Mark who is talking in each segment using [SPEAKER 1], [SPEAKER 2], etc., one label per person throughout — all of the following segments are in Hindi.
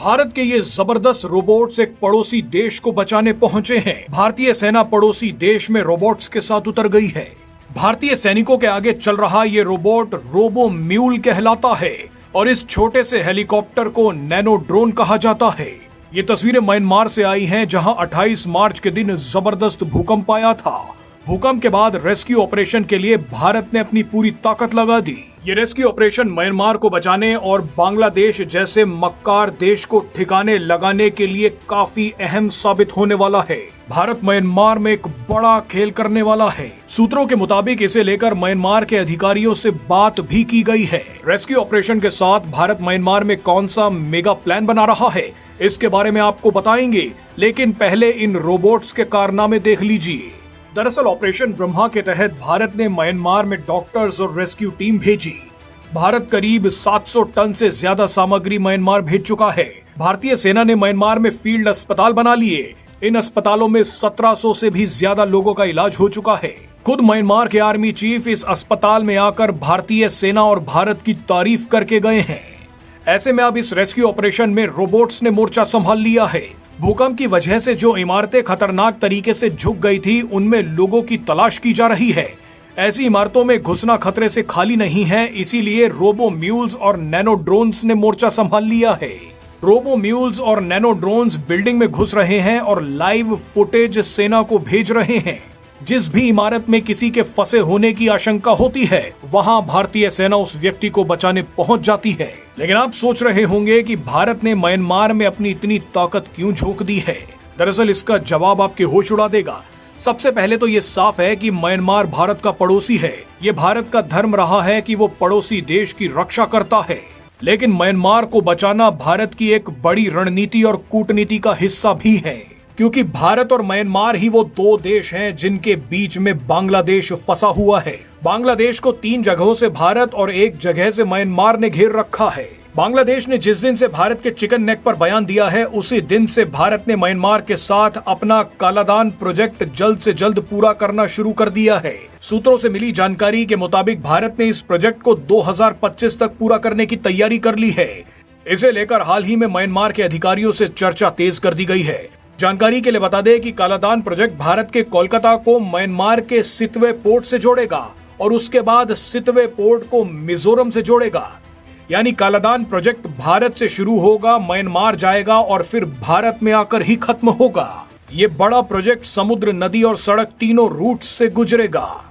[SPEAKER 1] भारत के ये जबरदस्त रोबोट्स एक पड़ोसी देश को बचाने पहुंचे हैं। भारतीय सेना पड़ोसी देश में रोबोट्स के साथ उतर गई है। भारतीय सैनिकों के आगे चल रहा ये रोबोट रोबो म्यूल कहलाता है और इस छोटे से हेलीकॉप्टर को नैनो ड्रोन कहा जाता है। ये तस्वीरें म्यांमार से आई हैं, जहां 28 मार्च के दिन जबरदस्त भूकंप आया था। भूकंप के बाद रेस्क्यू ऑपरेशन के लिए भारत ने अपनी पूरी ताकत लगा दी। ये रेस्क्यू ऑपरेशन म्यांमार को बचाने और बांग्लादेश जैसे मक्कार देश को ठिकाने लगाने के लिए काफी अहम साबित होने वाला है। भारत म्यांमार में एक बड़ा खेल करने वाला है। सूत्रों के मुताबिक इसे लेकर म्यांमार के अधिकारियों से बात भी की गई है। रेस्क्यू ऑपरेशन के साथ भारत म्यांमार में कौन सा मेगा प्लान बना रहा है, इसके बारे में आपको बताएंगे, लेकिन पहले इन रोबोट्स के कारनामे देख लीजिए। दरअसल ऑपरेशन ब्रह्मा के तहत भारत ने म्यांमार में डॉक्टर्स और रेस्क्यू टीम भेजी। भारत करीब 700 टन से ज्यादा सामग्री म्यांमार भेज चुका है। भारतीय सेना ने म्यांमार में फील्ड अस्पताल बना लिए। इन अस्पतालों में 1700 से भी ज्यादा लोगों का इलाज हो चुका है। खुद म्यांमार के आर्मी चीफ इस अस्पताल में आकर भारतीय सेना और भारत की तारीफ करके गए हैं। ऐसे में अब इस रेस्क्यू ऑपरेशन में रोबोट्स ने मोर्चा संभाल लिया है। भूकंप की वजह से जो इमारतें खतरनाक तरीके से झुक गई थी, उनमें लोगों की तलाश की जा रही है। ऐसी इमारतों में घुसना खतरे से खाली नहीं है, इसीलिए रोबो म्यूल्स और नैनो ड्रोन्स ने मोर्चा संभाल लिया है। रोबो म्यूल्स और नैनो ड्रोन्स बिल्डिंग में घुस रहे हैं और लाइव फुटेज सेना को भेज रहे हैं। जिस भी इमारत में किसी के फंसे होने की आशंका होती है, वहां भारतीय सेना उस व्यक्ति को बचाने पहुंच जाती है। लेकिन आप सोच रहे होंगे कि भारत ने म्यांमार में अपनी इतनी ताकत क्यों झोंक दी है। दरअसल इसका जवाब आपके होश उड़ा देगा। सबसे पहले तो ये साफ है कि म्यांमार भारत का पड़ोसी है। ये भारत का धर्म रहा है कि वो पड़ोसी देश की रक्षा करता है। लेकिन म्यांमार को बचाना भारत की एक बड़ी रणनीति और कूटनीति का हिस्सा भी है, क्योंकि भारत और म्यांमार ही वो दो देश हैं जिनके बीच में बांग्लादेश फंसा हुआ है। बांग्लादेश को 3 जगहों से भारत और 1 जगह से म्यांमार ने घेर रखा है। बांग्लादेश ने जिस दिन से भारत के चिकन नेक पर बयान दिया है, उसी दिन से भारत ने म्यांमार के साथ अपना कालादान प्रोजेक्ट जल्द से जल्द पूरा करना शुरू कर दिया है। सूत्रों से मिली जानकारी के मुताबिक भारत ने इस प्रोजेक्ट को 2025 तक पूरा करने की तैयारी कर ली है। इसे लेकर हाल ही में म्यांमार के अधिकारियों से चर्चा तेज कर दी गई है। जानकारी के लिए बता दें कि कालादान प्रोजेक्ट भारत के कोलकाता को म्यांमार के सितवे पोर्ट से जोड़ेगा और उसके बाद सितवे पोर्ट को मिजोरम से जोड़ेगा। यानी कालादान प्रोजेक्ट भारत से शुरू होगा, म्यांमार जाएगा और फिर भारत में आकर ही खत्म होगा। ये बड़ा प्रोजेक्ट समुद्र, नदी और सड़क तीनों रूट से गुजरेगा।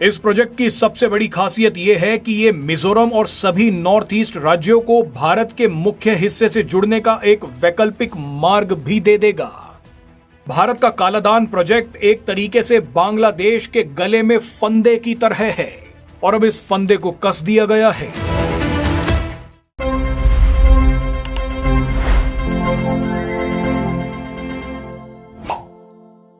[SPEAKER 1] इस प्रोजेक्ट की सबसे बड़ी खासियत ये है कि ये मिजोरम और सभी नॉर्थ ईस्ट राज्यों को भारत के मुख्य हिस्से से जुड़ने का एक वैकल्पिक मार्ग भी दे देगा। भारत का कालादान प्रोजेक्ट एक तरीके से बांग्लादेश के गले में फंदे की तरह है और अब इस फंदे को कस दिया गया है।